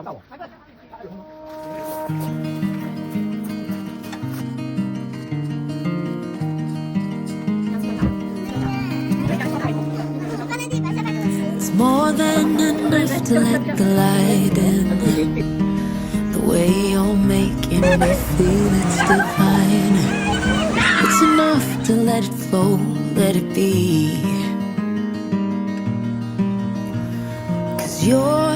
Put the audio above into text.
It's more than enough to let the light in. The way you're making me feel it's divine. It's enough to let it flow, let it be. 'Cause you're